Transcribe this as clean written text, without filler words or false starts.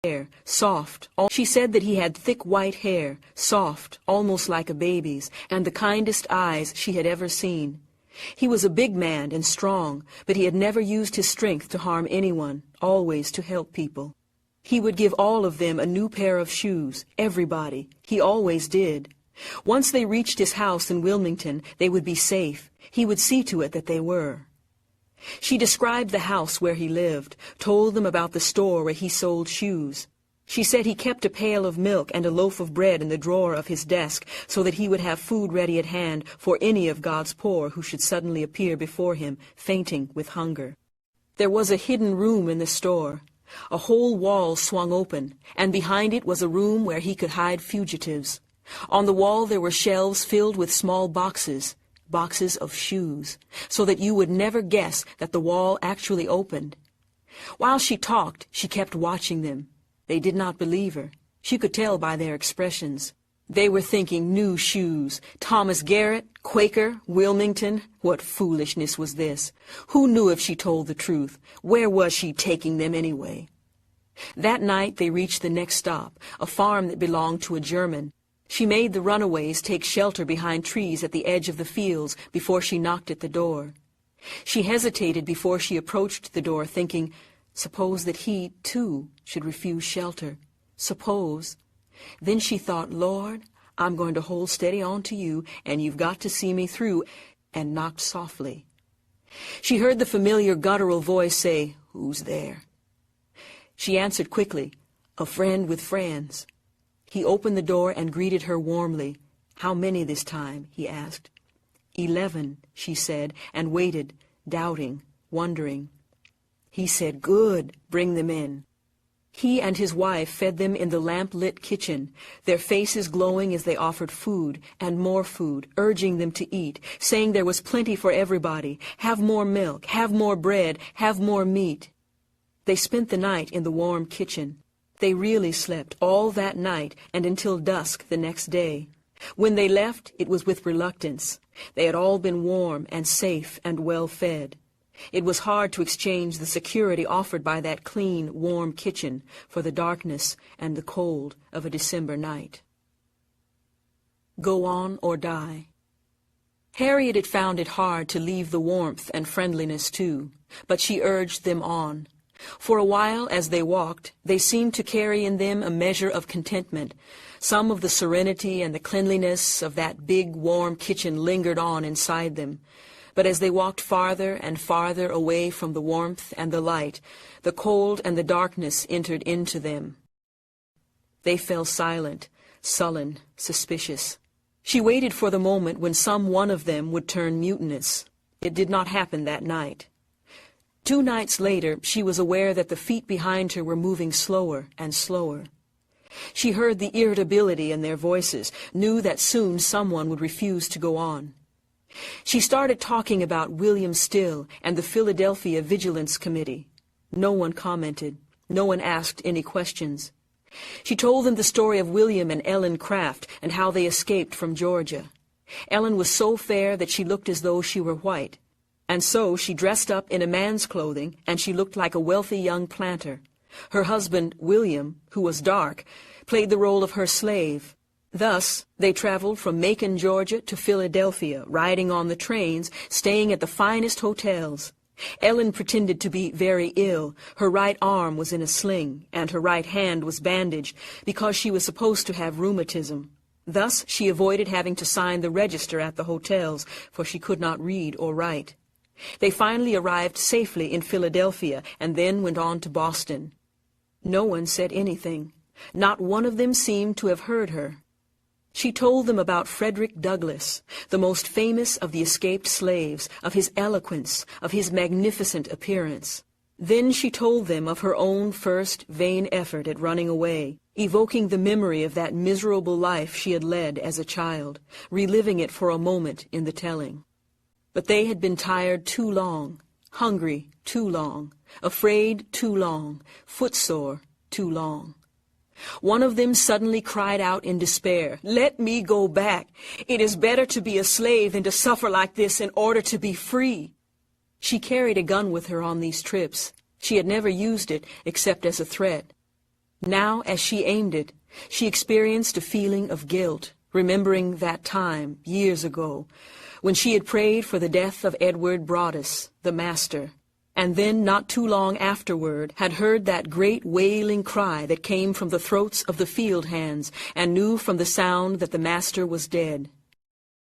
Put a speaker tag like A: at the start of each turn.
A: hair, soft. She said that he had thick white hair, soft, almost like a baby's, and the kindest eyes she had ever seen. He was a big man and strong, but he had never used his strength to harm anyone, always to help people. He would give all of them a new pair of shoes, everybody. He always did. Once they reached his house in Wilmington, they would be safe. He would see to it that they were. She described the house where he lived, told them about the store where he sold shoes. She said he kept a pail of milk and a loaf of bread in the drawer of his desk so that he would have food ready at hand for any of God's poor who should suddenly appear before him, fainting with hunger. There was a hidden room in the store. A whole wall swung open, and behind it was a room where he could hide fugitives. On the wall there were shelves filled with small boxes, boxes of shoes, so that you would never guess that the wall actually opened. While she talked, she kept watching them. They did not believe her. She could tell by their expressions. They were thinking new shoes. Thomas Garrett, Quaker, Wilmington. What foolishness was this? Who knew if she told the truth? Where was she taking them anyway? That night they reached the next stop, a farm that belonged to a German. She made the runaways take shelter behind trees at the edge of the fields before she knocked at the door. She hesitated before she approached the door, thinking, suppose that he, too, should refuse shelter. Suppose. Then she thought, Lord, I'm going to hold steady on to you, and you've got to see me through, and knocked softly. She heard the familiar guttural voice say, Who's there? She answered quickly, A friend with friends. He opened the door and greeted her warmly. How many this time? He asked. 11, she said, and waited, doubting, wondering. He said, Good, bring them in. He and his wife fed them in the lamp-lit kitchen, their faces glowing as they offered food and more food, urging them to eat, saying there was plenty for everybody. Have more milk, have more bread, have more meat. They spent the night in the warm kitchen. They really slept all that night and until dusk the next day. When they left, it was with reluctance. They had all been warm and safe and well fed. It was hard to exchange the security offered by that clean, warm kitchen for the darkness and the cold of a December night. Go on or die. Harriet had found it hard to leave the warmth and friendliness too, but she urged them on. For a while, as they walked, they seemed to carry in them a measure of contentment. Some of the serenity and the cleanliness of that big, warm kitchen lingered on inside them. But as they walked farther and farther away from the warmth and the light, the cold and the darkness entered into them. They fell silent, sullen, suspicious. She waited for the moment when some one of them would turn mutinous. It did not happen that night. 2 nights later, she was aware that the feet behind her were moving slower and slower. She heard the irritability in their voices, knew that soon someone would refuse to go on. She started talking about William Still and the Philadelphia Vigilance Committee. No one commented. No one asked any questions. She told them the story of William and Ellen Craft and how they escaped from Georgia. Ellen was so fair that she looked as though she were white. And so she dressed up in a man's clothing, and she looked like a wealthy young planter. Her husband, William, who was dark, played the role of her slave. Thus, they traveled from Macon, Georgia, to Philadelphia, riding on the trains, staying at the finest hotels. Ellen pretended to be very ill. Her right arm was in a sling, and her right hand was bandaged, because she was supposed to have rheumatism. Thus, she avoided having to sign the register at the hotels, for she could not read or write. They finally arrived safely in Philadelphia and then went on to Boston. No one said anything. Not one of them seemed to have heard her. She told them about Frederick Douglass, the most famous of the escaped slaves, of his eloquence, of his magnificent appearance. Then she told them of her own first vain effort at running away, evoking the memory of that miserable life she had led as a child, reliving it for a moment in the telling. But they had been tired too long, hungry too long, afraid too long, footsore too long. One of them suddenly cried out in despair, "Let me go back. It is better to be a slave than to suffer like this in order to be free." She carried a gun with her on these trips. She had never used it except as a threat. Now, as she aimed it, she experienced a feeling of guilt, remembering that time, years ago, when she had prayed for the death of Edward Broadus, the master, and then, not too long afterward, had heard that great wailing cry that came from the throats of the field hands, and knew from the sound that the master was dead.